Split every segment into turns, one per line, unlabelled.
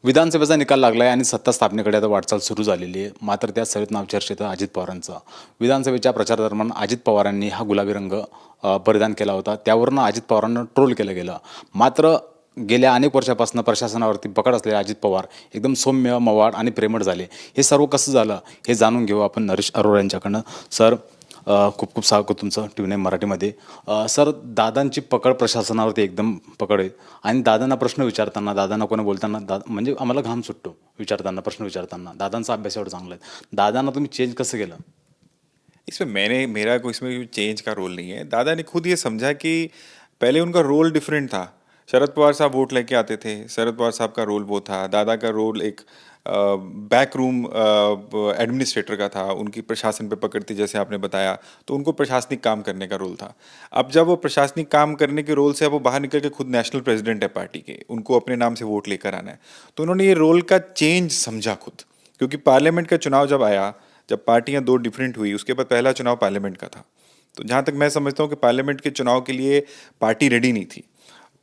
विधानसभेचा निकाल लागला आहे आणि सत्ता स्थापनेकडे आता वाटचाल सुरू झालेली आहे. मात्र त्या सगळ्यात नाव चर्चेत आहे अजित पवारांचं. विधानसभेच्या प्रचारादरम्यान अजित पवारांनी हा गुलाबी रंग परिधान केला होता. त्यावरनं अजित पवारांना ट्रोल केलं गेलं. मात्र गेल्या अनेक वर्षापासून प्रशासनावरती पकड असलेले अजित पवार एकदम सौम्य, मवाळ आणि प्रेमळ झाले. हे सर्व कसं झालं हे जाणून घेऊ आपण नरेश अरोरा यांच्याकडनं. सर, खूप खूप स्वागत तुमचं टी व्ही नाईन मराठीमध्ये. सर, दादांची पकड प्रशासनावरती एकदम पकड आहे आणि दादांना प्रश्न विचारताना, दादांना कोणी बोलताना म्हणजे आम्हाला घाम सुटतो विचारताना, प्रश्न विचारताना. दादांचा अभ्यास एवढा चांगला आहे. दादांना तुम्ही चेंज कसं केलं?
इसमें मेरा कोई इसमें चेंज का रोल नहीं है। दादा ने खुद ये समझा कि पहले उनका रोल डिफरेंट था। शरद पवार साहब वोट लेके आते थे, शरद पवार साहब का रोल वो था। दादा का रोल एक बैक रूम एडमिनिस्ट्रेटर का था, उनकी प्रशासन पे पकड़ थी जैसे आपने बताया, तो उनको प्रशासनिक काम करने का रोल था। अब जब वो प्रशासनिक काम करने के रोल से अब वो बाहर निकल के खुद नेशनल प्रेसिडेंट है पार्टी के, उनको अपने नाम से वोट लेकर आना है, तो उन्होंने ये रोल का चेंज समझा खुद। क्योंकि पार्लियामेंट का चुनाव जब आया, जब पार्टियां दो डिफरेंट हुई, उसके बाद पहला चुनाव पार्लियामेंट का था। तो जहाँ तक मैं समझता हूँ कि पार्लियामेंट के चुनाव के लिए पार्टी रेडी नहीं थी।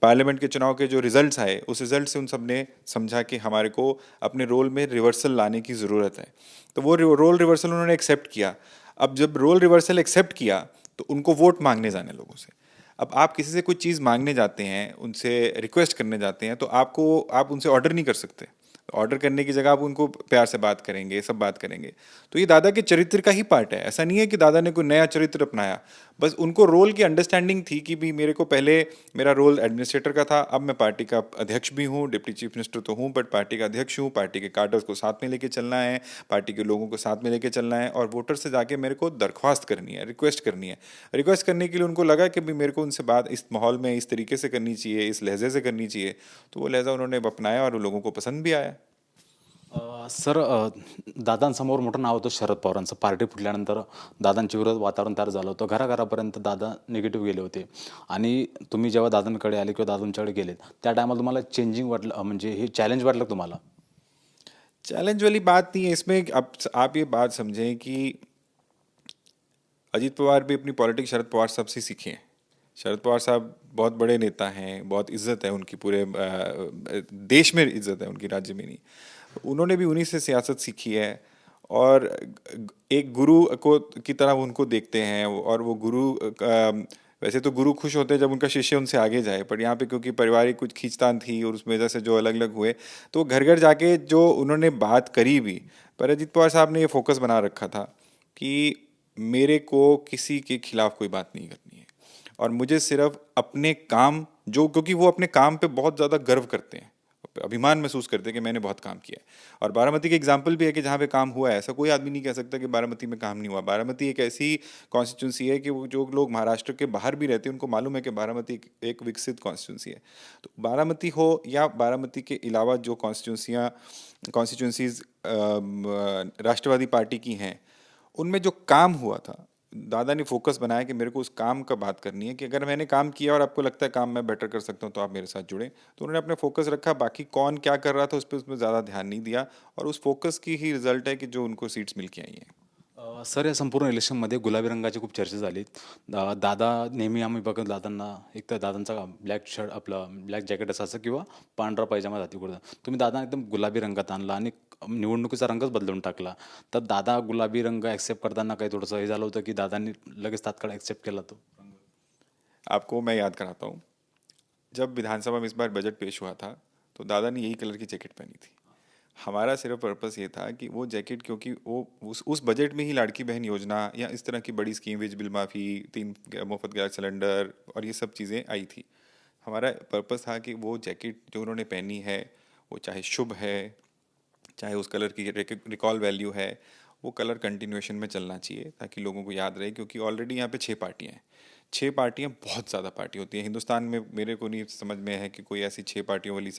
पार्लियामेंट के चुनाव के जो रिजल्ट्स आए, उस रिजल्ट से उन सब ने समझा कि हमारे को अपने रोल में रिवर्सल लाने की ज़रूरत है। तो वो रोल रिवर्सल उन्होंने एक्सेप्ट किया। अब जब रोल रिवर्सल एक्सेप्ट किया तो उनको वोट मांगने जाने लोगों से। अब आप किसी से कोई चीज़ मांगने जाते हैं, उनसे रिक्वेस्ट करने जाते हैं, तो आप उनसे ऑर्डर नहीं कर सकते। ऑर्डर करने की जगह आप उनको प्यार से बात करेंगे, सब बात करेंगे। तो ये दादा के चरित्र का ही पार्ट है। ऐसा नहीं है कि दादा ने कोई नया चरित्र अपनाया। बस उनको रोल की अंडरस्टैंडिंग थी कि भी मेरे को पहले मेरा रोल एडमिनिस्ट्रेटर का था, अब मैं पार्टी का अध्यक्ष भी हूँ, डिप्टी चीफ मिनिस्टर तो हूँ, बट पार्टी का अध्यक्ष हूँ। पार्टी के कार्डर्स को साथ में लेके चलना है, पार्टी के लोगों को साथ में लेके चलना है, और वोटर से जाके मेरे को दरख्वास्त करनी है, रिक्वेस्ट करनी है। रिक्वेस्ट करने के लिए उनको लगा कि भी मेरे को उनसे बात इस माहौल में इस तरीके से करनी चाहिए, इस लहजे से करनी चाहिए। तो वो लहजा उन्होंने अपनाया और वो लोगों को पसंद भी आया।
सर, दादांसमोर मोठं नाव होतं शरद पवारांचं. पार्टी फुटल्यानंतर दादांच्या विरोधात वातावरण तयार झालं होतं. घराघरापर्यंत दादा निगेटिव्ह गेले होते आणि तुम्ही जेव्हा दादांकडे आले किंवा दादांच्याकडे गेलेत त्या टायमाला तुम्हाला चेंजिंग वाटलं, म्हणजे हे चॅलेंज वाटलं का तुम्हाला?
चैलेंज वाली बात नहीं है इसमें। अब आप ये बात समझें कि अजीत पवार भी अपनी पॉलिटिक्स शरद पवार साहब से सीखे हैं। शरद पवार साहब बहुत बड़े नेता हैं, बहुत इज्जत है उनकी, पूरे देश में इज्जत है उनकी, राज्य में नहीं। उन्होंने भी उन्हीं से सियासत सीखी है, और एक गुरु को की तरह उनको देखते हैं। और वो गुरु वैसे तो गुरु खुश होते हैं जब उनका शिष्य उनसे आगे जाए, पर यहाँ पे क्योंकि पारिवारिक कुछ खींचतान थी और उस वजह से जो अलग अलग हुए, तो घर घर जाके जो उन्होंने बात करी भी। पर अजीत पवार साहब ने ये फोकस बना रखा था कि मेरे को किसी के खिलाफ कोई बात नहीं करनी है, और मुझे सिर्फ अपने काम, जो क्योंकि वो अपने काम पे बहुत ज़्यादा गर्व करते हैं, अभिमान महसूस करते हैं कि मैंने बहुत काम किया है। और बारामती के एग्जाम्पल भी है कि जहाँ पे काम हुआ है, ऐसा कोई आदमी नहीं कह सकता कि बारामती में काम नहीं हुआ। बारामती एक ऐसी कॉन्स्टिट्यूंसी है कि वो जो लोग महाराष्ट्र के बाहर भी रहते हैं उनको मालूम है कि बारामती एक विकसित कॉन्स्टिट्यूंसी है। तो बारामती हो या बारामती के अलावा जो कॉन्स्टिट्यूंसीज राष्ट्रवादी पार्टी की हैं, उनमें जो काम हुआ था, दादा ने फोकस बनाया कि मेरे को उस काम का बात करनी है, कि अगर मैंने काम किया और आपको लगता है काम मैं बेटर कर सकता हूँ तो आप मेरे साथ जुड़ें। तो उन्होंने अपने फोकस रखा, बाकी कौन क्या कर रहा था उस पर उसमें ज़्यादा ध्यान नहीं दिया, और उस फोकस की ही रिजल्ट है कि जो उनको सीट्स मिल के आई हैं।
सर, या संपूर्ण इलेक्शनमध्ये गुलाबी रंगाची खूप चर्चा झाली. दादा नेहमी आम्ही बघत दादांना, एक तर दादांचा ब्लॅक शर्ट, आपलं ब्लॅक जॅकेट असायचं किंवा पांढरा पायजामा जाती कुर्ता. तुम्ही दादा एकदम गुलाबी रंगात आणला आणि निवडणुकीचा रंगच बदलून टाकला. तर दादा गुलाबी रंग ॲक्सेप्ट करताना काही थोडंसं हे झालं होतं की दादांनी लगेच तात्काळ ॲक्सेप्ट केला तो?
आपको मैं याद कराता हूँ, जब विधानसभा में इस बार बजट पेश हुआ था, तो दादा ने यही कलर की जैकेट पहनी थी। हमारा सिर्फ पर्पस ये था कि वो जैकेट, क्योंकि वो उस बजट में ही लाड़की बहन योजना या इस तरह की बड़ी स्कीम, वीज बिल माफ़ी, 3 मुफ्त गैस सिलेंडर और ये सब चीज़ें आई थी। हमारा पर्पस था कि वो जैकेट जो उन्होंने पहनी है, वो चाहे शुभ है, चाहे उस कलर की रिकॉल वैल्यू है, वो कलर कंटिन्यूएशन में चलना चाहिए ताकि लोगों को याद रहे। क्योंकि ऑलरेडी यहाँ पे 6 पार्टियाँ हैं। 6 पार्टियाँ बहुत ज़्यादा पार्टी होती हैं हिंदुस्तान में। मेरे को नहीं समझ में है कि कोई ऐसी 6 पार्टियों वाली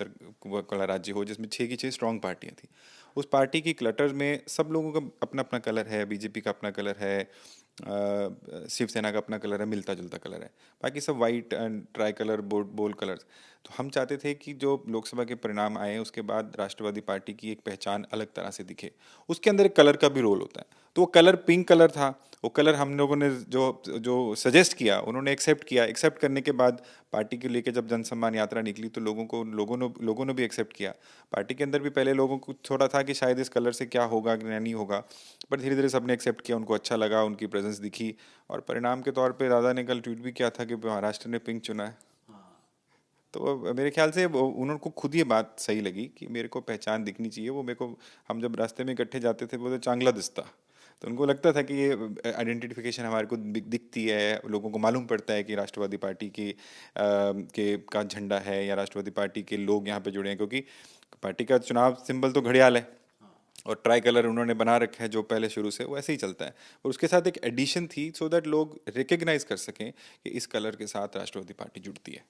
वाला राज्य हो जिसमें 6 की 6 स्ट्रॉन्ग पार्टियाँ थी। उस पार्टी की क्लटर में सब लोगों का अपना अपना कलर है। बीजेपी का अपना कलर है, शिवसेना का अपना कलर है, मिलता जुलता कलर है, बाकी सब white and tricolour bold colours. तो हम चाहते थे कि जो लोकसभा के परिणाम आए उसके बाद राष्ट्रवादी पार्टी की एक पहचान अलग तरह से दिखे। उसके अंदर एक कलर का भी रोल होता है, तो वो कलर पिंक कलर था। वो कलर हम लोगों ने जो जो सजेस्ट किया उन्होंने एक्सेप्ट किया। एक्सेप्ट करने के बाद पार्टी को लेके जब जनसम्मान यात्रा निकली तो लोगों ने भी एक्सेप्ट किया। पार्टी के अंदर भी पहले लोगों को थोड़ा था कि शायद इस कलर से क्या होगा या नहीं होगा, पर धीरे धीरे सबने एक्सेप्ट किया, उनको अच्छा लगा, उनकी प्रेजेंस दिखी। और परिणाम के तौर पे दादा ने कल ट्वीट भी किया था कि महाराष्ट्र ने पिंक चुना है। तो मेरे ख्याल से उनको खुद ये बात सही लगी कि मेरे को पहचान दिखनी चाहिए। वो मेरे को, हम जब रास्ते में इकट्ठे जाते थे बोलते चांगला दिसता, तो उनको लगता था कि ये आइडेंटिफिकेशन हमारे को दिखती है, लोगों को मालूम पड़ता है कि राष्ट्रवादी पार्टी का झंडा है या राष्ट्रवादी पार्टी के लोग यहाँ पे जुड़े हैं, क्योंकि पार्टी का चुनाव सिंबल तो घड़ियाल है और ट्राई कलर उन्होंने बना रखा है जो पहले शुरू से वैसे ही चलता है। और उसके साथ एक एडिशन थी सो दैट लोग रिकग्नाइज कर सकें कि इस कलर के साथ राष्ट्रवादी पार्टी जुड़ती है।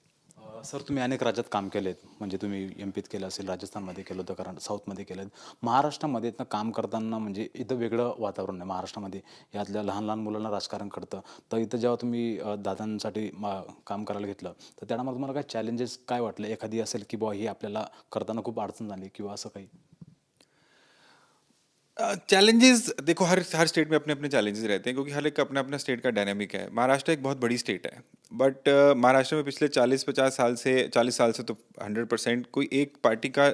सर, तुम्ही अनेक राज्यात काम केलेत, म्हणजे तुम्ही एम-पीत केलं असेल, राजस्थानमध्ये केलं होतं, कारण साऊथमध्ये केलं. महाराष्ट्रामध्ये इथनं काम करताना म्हणजे इथं वेगळं वातावरण आहे. महाराष्ट्रामध्ये यातल्या लहान लहान मुलांना राजकारण कळतं. तर इथं जेव्हा तुम्ही दादांसाठी काम करायला घेतलं, तर त्यामध्ये तुम्हाला काय चॅलेंजेस काय वाटले? एखादी असेल की बुवा ही आपल्याला करताना खूप अडचण झाली किंवा असं काही?
चैलेंजेस देखो, हर हर स्टेट में अपने अपने चैलेंजेस रहते हैं, क्योंकि हर एक अपना अपना स्टेट का डायनामिक है। महाराष्ट्र एक बहुत बड़ी स्टेट है, बट महाराष्ट्र में पिछले 40 साल से तो 100% कोई एक पार्टी का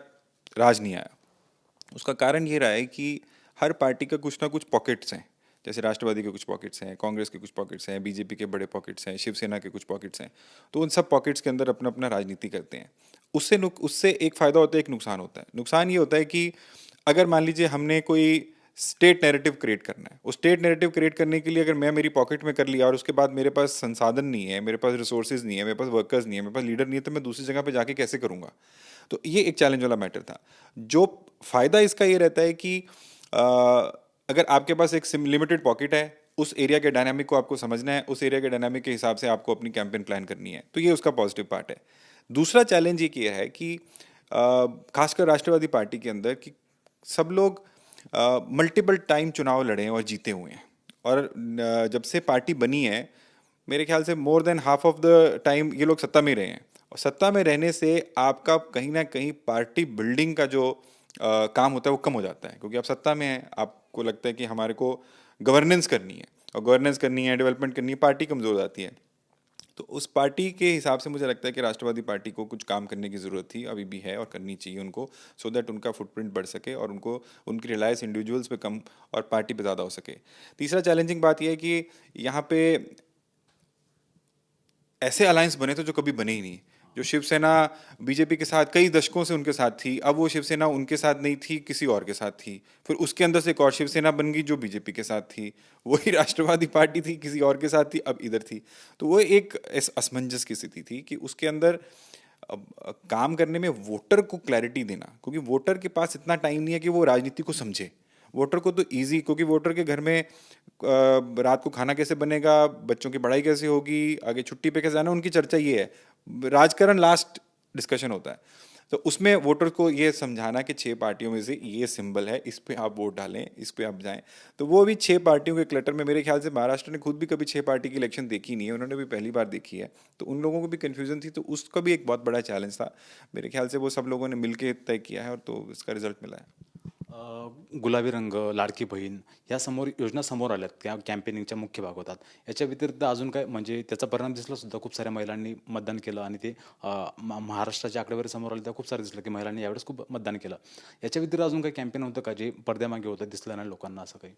राज नहीं आया। उसका कारण ये रहा है कि हर पार्टी का कुछ ना कुछ पॉकेट्स हैं। जैसे राष्ट्रवादी के कुछ पॉकेट्स हैं, कांग्रेस के कुछ पॉकेट्स हैं, बीजेपी के बड़े पॉकेट्स हैं, शिवसेना के कुछ पॉकेट्स हैं। तो उन सब पॉकेट्स के अंदर अपना अपना राजनीति करते हैं। उससे एक फ़ायदा होता है, एक नुकसान होता है। नुकसान ये होता है कि अगर मान लीजिए हमने कोई स्टेट नैरेटिव क्रिएट करना है, उस स्टेट नैरेटिव क्रिएट करने के लिए अगर मैं मेरी पॉकेट में कर लिया और उसके बाद मेरे पास संसाधन नहीं है, मेरे पास रिसोर्सेज नहीं है, मेरे पास वर्कर्स नहीं है, मेरे पास लीडर नहीं है, तो मैं दूसरी जगह पे जाके कैसे करूँगा? तो ये एक चैलेंज वाला मैटर था। जो फ़ायदा इसका ये रहता है कि अगर आपके पास एक लिमिटेड पॉकेट है, उस एरिया के डायनामिक को आपको समझना है, उस एरिया के डायनामिक के हिसाब से आपको अपनी कैंपेन प्लान करनी है, तो ये उसका पॉजिटिव पार्ट है। दूसरा चैलेंज ये है कि खासकर राष्ट्रवादी पार्टी के अंदर कि सब लोग मल्टीपल टाइम चुनाव लड़े हैं और जीते हुए हैं। और जब से पार्टी बनी है, मेरे ख्याल से more than half of the time ये लोग सत्ता में रहे हैं। और सत्ता में रहने से आपका कहीं ना कहीं पार्टी बिल्डिंग का जो काम होता है वो कम हो जाता है, क्योंकि आप सत्ता में हैं, आपको लगता है कि हमारे को गवर्नेंस करनी है, और गवर्नेंस करनी है, डेवलपमेंट करनी है, पार्टी कमज़ोर हो जाती है। तो उस पार्टी के हिसाब से मुझे लगता है कि राष्ट्रवादी पार्टी को कुछ काम करने की ज़रूरत थी, अभी भी है और करनी चाहिए उनको, सो दैट उनका फुटप्रिंट बढ़ सके और उनको उनकी रिलायंस इंडिविजुअल्स पे कम और पार्टी पे ज़्यादा हो सके। तीसरा चैलेंजिंग बात यह है कि यहाँ पे ऐसे अलायंस बने थे जो कभी बने ही नहीं। जो शिवसेना बीजेपी के साथ कई दशकों से उनके साथ थी, अब वो शिवसेना उनके साथ नहीं थी, किसी और के साथ थी। फिर उसके अंदर से एक और शिवसेना बन गई जो बीजेपी के साथ थी, वही राष्ट्रवादी पार्टी थी, किसी और के साथ थी, अब इधर थी। तो वो एक असमंजस की स्थिति थी कि उसके अंदर काम करने में वोटर को क्लैरिटी देना, क्योंकि वोटर के पास इतना टाइम नहीं है कि वो राजनीति को समझे। वोटर को तो इजी, क्योंकि वोटर के घर में रात को खाना कैसे बनेगा, बच्चों की पढ़ाई कैसे होगी, आगे छुट्टी पे कैसे जाना, उनकी चर्चा ये है। राजकारण लास्ट डिस्कशन होता है। तो उसमें वोटर को ये समझाना कि 6 पार्टियों में से ये सिंबल है, इस पे आप वोट डालें, इस पे आप जाएं। तो वो भी 6 पार्टियों के क्लटर में, मेरे ख्याल से महाराष्ट्र ने खुद भी कभी 6 पार्टी की इलेक्शन देखी नहीं है, उन्होंने भी पहली बार देखी है। तो उन लोगों को भी कन्फ्यूजन थी, तो उसका भी एक बहुत बड़ा चैलेंज था। मेरे ख्याल से वो सब लोगों ने मिल के तय किया है और तो इसका रिजल्ट मिला है।
गुलाबी रंग, लाडकी बहीण या समोर योजना समोर आल्यात, त्या कॅम्पेनिंगच्या मुख्य भाग होतात. याच्या व्यतिरिक्त अजून काय म्हणजे त्याचा परिणाम दिसला सुद्धा, खूप साऱ्या महिलांनी मतदान केलं आणि ते महाराष्ट्राची आकडेवारी समोर आली, त्या खूप सारं दिसलं की महिलांनी यावेळेस खूप मतदान केलं. याच्या व्यतिरिक्त अजून काही कॅम्पेन होतं का जे पडद्यामागे होतं, दिसलं नाही लोकांना असं काही?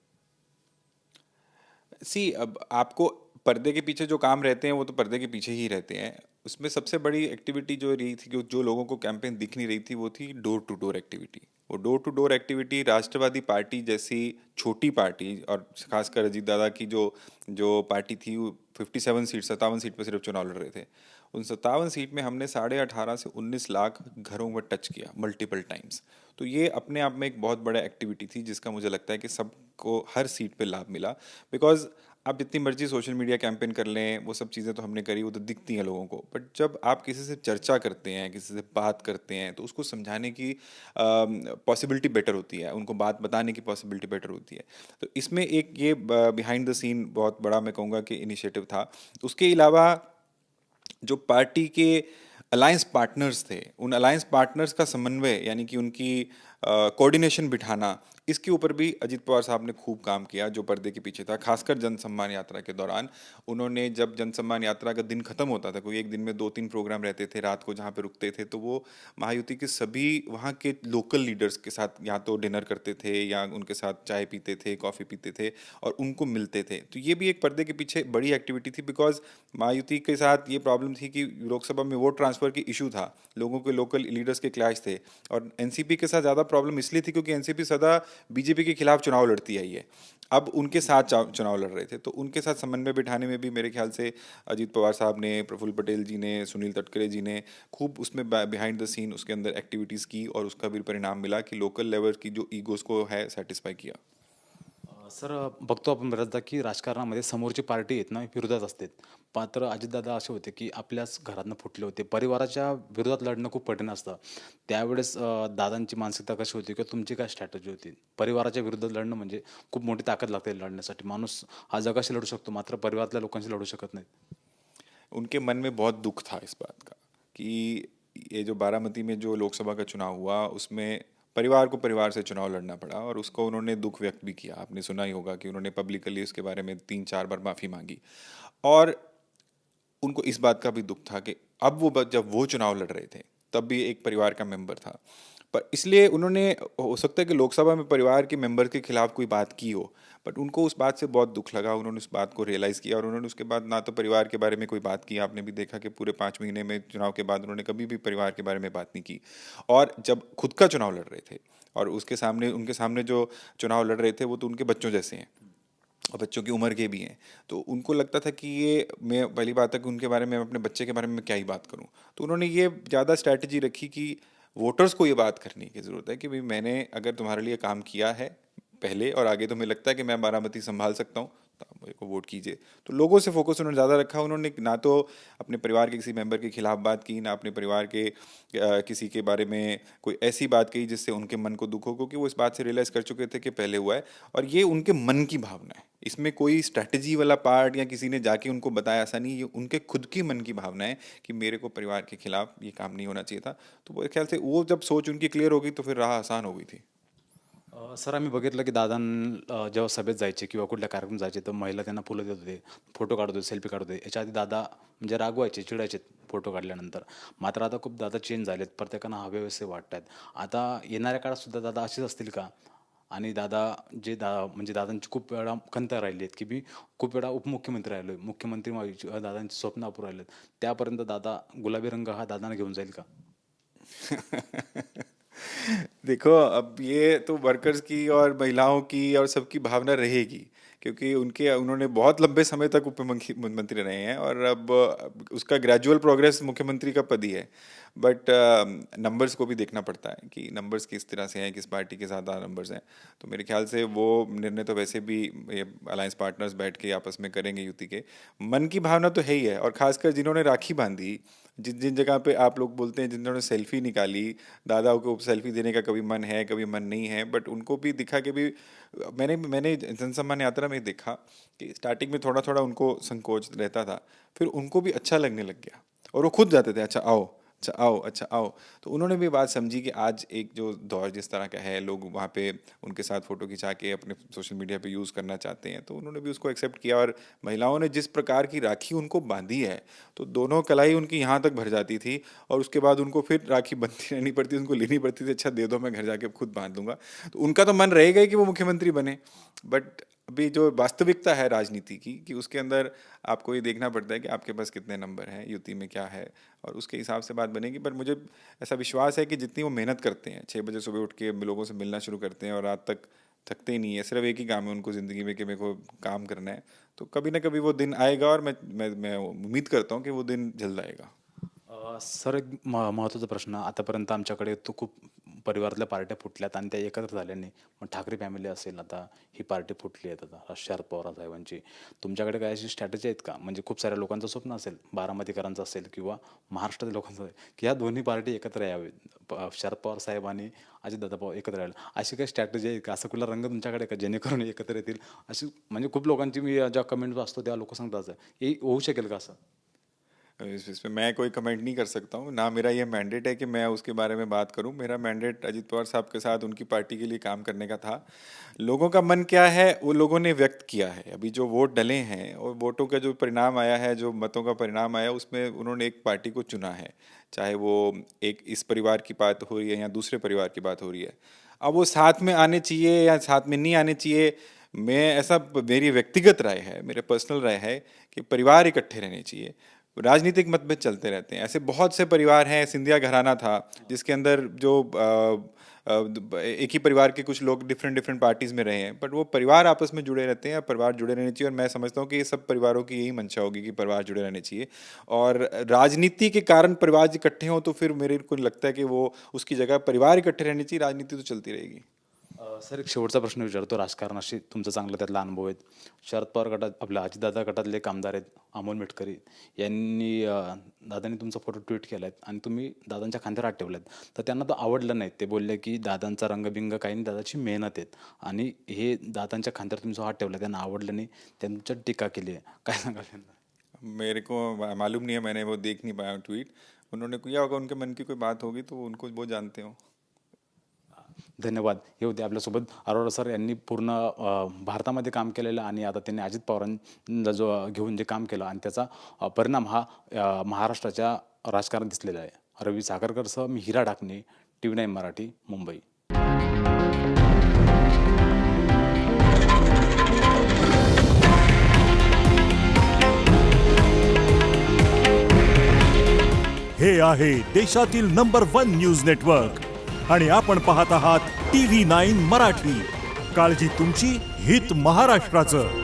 सी, अब आपको पर्दे के पीछे जो काम रहते हैं वो तो पर्दे के पीछे ही रहते हैं। उसमें सबसे बड़ी एक्टिविटी जो रही थी, जो लोगों को कैंपेन दिख नहीं रही थी, वो थी डोर टू डोर एक्टिविटी। वो डोर टू डोर एक्टिविटी राष्ट्रवादी पार्टी जैसी छोटी पार्टी, और खासकर अजीत दादा की जो जो पार्टी थी, वो 57 सीट पर सिर्फ चुनाव लड़ रहे थे। उन 57 सीट में हमने 18.5 से 19 लाख घरों में टच किया मल्टीपल टाइम्स। तो ये अपने आप में एक बहुत बड़ा एक्टिविटी थी, जिसका मुझे लगता है कि सबको हर सीट पे लाभ मिला। बिकॉज आप जितनी मर्जी सोशल मीडिया कैंपेन कर लें, वो सब चीज़ें तो हमने करी, वो तो दिखती हैं लोगों को, बट जब आप किसी से चर्चा करते हैं, किसी से बात करते हैं, तो उसको समझाने की पॉसिबिलिटी बेटर होती है, उनको बात बताने की पॉसिबिलिटी बेटर होती है। तो इसमें एक ये बिहाइंड द सीन बहुत बड़ा मैं कहूँगा कि इनिशिएटिव था। उसके अलावा जो पार्टी के अलायंस पार्टनर्स थे, उन अलायंस पार्टनर्स का समन्वय यानी कि उनकी कोऑर्डिनेशन बिठाना, इसके ऊपर भी अजीत पवार साहब ने खूब काम किया जो पर्दे के पीछे था। खासकर जन सम्मान यात्रा के दौरान उन्होंने, जब जन सम्मान यात्रा का दिन खत्म होता था, कोई एक दिन में 2-3 प्रोग्राम रहते थे रात को जहाँ पे रुकते थे, तो वो महायुति के सभी वहाँ के लोकल लीडर्स के साथ या तो डिनर करते थे या उनके साथ चाय पीते थे, कॉफ़ी पीते थे और उनको मिलते थे। तो ये भी एक पर्दे के पीछे बड़ी एक्टिविटी थी, बिकॉज महायुति के साथ ये प्रॉब्लम थी कि लोकसभा में वोट ट्रांसफ़र की इशू था, लोगों के लोकल लीडर्स के क्लैश थे, और एनसीपी के साथ ज़्यादा प्रॉब्लम इसलिए थी क्योंकि एनसीपी सदा बीजेपी के खिलाफ चुनाव लड़ती आई है। अब उनके साथ चुनाव लड़ रहे थे, तो उनके साथ समन्वय बिठाने में भी मेरे ख्याल से अजीत पवार साहब ने, प्रफुल्ल पटेल जी ने, सुनील तटकरे जी ने खूब उसमें बिहाइंड द सीन उसके अंदर एक्टिविटीज़ की, और उसका भी परिणाम मिला कि लोकल लेवल की जो ईगोज़ को है सेटिस्फाई किया।
सर, बघतो आपण बऱ्याचदा की राजकारणामध्ये समोरची पार्टी आहेत ना विरोधात असते. मात्र अजितदादा असे होते की आपल्याच घरातनं फुटले होते. परिवाराच्या विरोधात लढणं खूप कठीण असतं. त्यावेळेस दादांची मानसिकता कशी होती किंवा तुमची काय स्ट्रॅटेजी होती? परिवाराच्या विरुद्ध लढणं म्हणजे खूप मोठी ताकद लागते लढण्यासाठी. माणूस हा जगाशी लढू शकतो, मात्र परिवारातल्या लोकांशी लढू शकत नाही.
उनके मन में बहुत दुख था इस बात का कि ये जो बारामती में जो लोकसभा का चुनाव हुआ, उसमें परिवार को परिवार से चुनाव लड़ना पड़ा, और उसको उन्होंने दुख व्यक्त भी किया। आपने सुना ही होगा कि उन्होंने पब्लिकली उसके बारे में 3-4 बार माफ़ी मांगी, और उनको इस बात का भी दुख था कि अब जब वो चुनाव लड़ रहे थे, तब भी एक परिवार का मेंबर था, पर इसलिए उन्होंने, हो सकता है कि लोकसभा में परिवार के मेंबर के खिलाफ कोई बात की हो, बट उनको उस बात से बहुत दुख लगा, उन्होंने उस बात को रियलाइज़ किया, और उन्होंने उसके बाद ना तो परिवार के बारे में कोई बात की। आपने भी देखा कि पूरे 5 महीने में चुनाव के बाद उन्होंने कभी भी परिवार के बारे में बात नहीं की, और जब खुद का चुनाव लड़ रहे थे, और उसके सामने, उनके सामने जो चुनाव लड़ रहे थे वो तो उनके बच्चों जैसे हैं, और बच्चों की उम्र के भी हैं, तो उनको लगता था कि ये, मैं, पहली बात है कि उनके बारे में, अपने बच्चे के बारे में क्या ही बात करूं, तो उन्होंने ये ज़्यादा स्ट्रैटेजी रखी कि वोटर्स को ये बात करने की ज़रूरत है कि भाई मैंने अगर तुम्हारे लिए काम किया है पहले, और आगे तुम्हें लगता है कि मैं बारामती संभाल सकता हूँ, तो आप मेरे को वोट कीजिए। तो लोगों से फोकस उन्होंने ज़्यादा रखा। उन्होंने ना तो अपने परिवार के किसी मेंबर के खिलाफ बात की, ना अपने परिवार के किसी के बारे में कोई ऐसी बात कही जिससे उनके मन को दुख हो, क्योंकि वो इस बात से रियलाइज़ कर चुके थे कि पहले हुआ है, और ये उनके मन की भावना है। इसमें कोई स्ट्रैटेजी वाला पार्ट या किसी ने जाके उनको बताया, ऐसा नहीं, ये उनके खुद की मन की भावना है कि मेरे को परिवार के खिलाफ ये काम नहीं होना चाहिए था। तो मेरे ख्याल से वो जब सोच उनकी क्लियर हो गई, तो फिर राह आसान हो गई थी।
सर, आम्ही बघितलं की जेव्हा सभेत जायचे किंवा कुठल्या कार्यक्रम जायचे तर महिला त्यांना फुलं देत होते, फोटो काढत होते, सेल्फी काढत होते. याच्या आधी दादा म्हणजे रागवायचे, चिडायचे फोटो काढल्यानंतर. मात्र आता खूप दादा चेंज झालेत, प्रत्येकांना हवेसे वाटत आहेत. आता येणाऱ्या काळात सुद्धा दादा असेच असतील का? आणि दादा म्हणजे दादांची खूप वेळा खंत राहिली आहेत की मी खूप वेळा उपमुख्यमंत्री राहिलो, मुख्यमंत्री व्हायची दादांची स्वप्न अपुरी राहिलेत. त्यापर्यंत दादा गुलाबी रंग हा दादांना घेऊन जाईल का?
देखो, अब ये तो वर्कर्स की और महिलाओं की और सबकी भावना रहेगी, क्योंकि उन्होंने बहुत लंबे समय तक उप मुख्यमंत्री रहे हैं, और अब उसका ग्रेजुअल प्रोग्रेस मुख्यमंत्री का पद ही है, बट नंबर्स को भी देखना पड़ता है कि नंबर्स किस तरह से हैं, किस पार्टी के ज़्यादा नंबर्स हैं। तो मेरे ख्याल से वो निर्णय तो वैसे भी ये अलायंस पार्टनर्स बैठ के आपस में करेंगे युति के। मन की भावना तो है ही है, और खासकर जिन्होंने राखी बांधी, जिन जिन जगह पे आप लोग बोलते हैं जिन्होंने सेल्फी निकाली, दादाओं को सेल्फी देने का कभी मन है कभी मन नहीं है, बट उनको भी दिखा कि भी, मैंने मैंने जनसम्मान यात्रा में देखा कि स्टार्टिंग में थोड़ा थोड़ा उनको संकोच रहता था, फिर उनको भी अच्छा लगने लग गया, और वो खुद जाते थे, अच्छा आओ, अच्छा आओ, अच्छा आओ। तो उन्होंने भी बात समझी कि आज एक जो दौर जिस तरह का है, लोग वहाँ पे उनके साथ फ़ोटो खिंचा के अपने सोशल मीडिया पे यूज़ करना चाहते हैं, तो उन्होंने भी उसको एक्सेप्ट किया, और महिलाओं ने जिस प्रकार की राखी उनको बांधी है, तो दोनों कलाई उनकी यहाँ तक भर जाती थी, और उसके बाद उनको फिर राखी बंधती रहनी पड़ती, उनको लेनी पड़ती थी, अच्छा दे दो, मैं घर जाके खुद बांध दूंगा। तो उनका तो मन रहेगा ही कि वो मुख्यमंत्री बने, बट अभी जो वास्तविकता है राजनीति की, कि उसके अंदर आपको ये देखना पड़ता है कि आपके पास कितने नंबर हैं, युति में क्या है, और उसके हिसाब से बात बनेगी। पर मुझे ऐसा विश्वास है कि जितनी वो मेहनत करते हैं, 6 बजे सुबह उठ के लोगों से मिलना शुरू करते हैं और रात तक थकते ही नहीं है, सिर्फ एक ही काम है उनको ज़िंदगी में कि मेरे को काम करना है, तो कभी ना कभी वो दिन आएगा, और मैं उम्मीद करता हूँ कि वो दिन जल्द आएगा।
सर एक महत्त्वाचा प्रश्न आतापर्यंत आमच्याकडे तो खूप परिवारातल्या पार्ट्या फुटल्यात आणि त्या एकत्र झाल्याने मग ठाकरे फॅमिली असेल आता ही पार्टी फुटली आहे आता शरद पवार साहेबांची. तुमच्याकडे काय अशी स्ट्रॅटेजी आहेत का? म्हणजे खूप साऱ्या लोकांचं स्वप्न असेल, बारामतीकरांचं असेल किंवा महाराष्ट्रातील लोकांचं असेल की ह्या दोन्ही पार्टी एकत्र यावेत, शरद पवार साहेब आणि अजितदादा पवार एकत्र यायला. अशी काही स्ट्रॅटेजी आहे का? असं कुठला रंग तुमच्याकडे का जेणेकरून एकत्र येतील अशी? म्हणजे खूप लोकांची मी जेव्हा कमेंट वाचतो तेव्हा लोक सांगतात असं हे होऊ शकेल का असं?
इसमें मैं कोई कमेंट नहीं कर सकता हूँ, ना मेरा ये मैंडेट है कि मैं उसके बारे में बात करूँ. मेरा मैंडेट अजित पवार साहब के साथ उनकी पार्टी के लिए काम करने का था. लोगों का मन क्या है वो लोगों ने व्यक्त किया है. अभी जो वोट डले हैं और वोटों का जो परिणाम आया है, जो मतों का परिणाम आया, उसमें उन्होंने एक पार्टी को चुना है. चाहे वो एक इस परिवार की बात हो रही है या दूसरे परिवार की बात हो रही है. अब वो साथ में आने चाहिए या साथ में नहीं आने चाहिए, मैं ऐसा मेरी व्यक्तिगत राय है, मेरे पर्सनल राय है कि परिवार इकट्ठे रहने चाहिए. राजनीतिक मतभेद चलते रहते हैं. ऐसे बहुत से परिवार हैं. सिंधिया घराना था जिसके अंदर जो एक ही परिवार के कुछ लोग डिफरेंट डिफरेंट पार्टीज में रहे हैं, बट वो परिवार आपस में जुड़े रहते हैं. परिवार जुड़े रहने चाहिए और मैं समझता हूँ कि ये सब परिवारों की यही मंशा होगी कि परिवार जुड़े रहने चाहिए. और राजनीति के कारण परिवार इकट्ठे हों तो फिर मेरे को लगता है कि वो उसकी जगह परिवार इकट्ठे रहने चाहिए, राजनीति तो चलती रहेगी.
सर एक शेवटचा प्रश्न विचारतो. राजकारणाशी तुमचा चांगला त्यातला अनुभव आहेत. शरद पवार गटात आपल्या अजितदादा गटातले एक आमदार आहेत अमोल मेटकरी यांनी दादांनी तुमचा फोटो ट्विट केला आहे आणि तुम्ही दादांच्या खांद्यावर हात ठेवलात. तर त्यांना तो आवडलं नाही. ते बोलले की दादांचा रंगबिंग काही नाही, दादाची मेहनत आहेत आणि हे दादांच्या खांद्यावर तुम्ही जो हात ठेवला त्यांना आवडलं नाही, त्यांच्यावर टीका केली आहे. काय सांगाल त्यांना?
मेरे को मालूम नहीं है, मैंने वो देख नहीं पाया ट्वीट. उन्होंने किया होगा, उनके मन की कोई बात होगी तो उनको वो जानते हो.
धन्यवाद. हे होते आपल्यासोबत अरोरा सर यांनी पूर्ण भारतामध्ये काम केलेलं आणि आता त्यांनी अजित पवारांना जो घेऊन जे काम केलं आणि त्याचा परिणाम हा महाराष्ट्राच्या राजकारणात दिसलेला आहे. रवी सागरकरसह मी हिरा डाकणे, TV9 मराठी, मुंबई.
हे आहे देशातील नंबर 1 न्यूज नेटवर्क आणि आपण पाहत आहात TV9 मराठी. काळजी तुमची, हित महाराष्ट्राचं.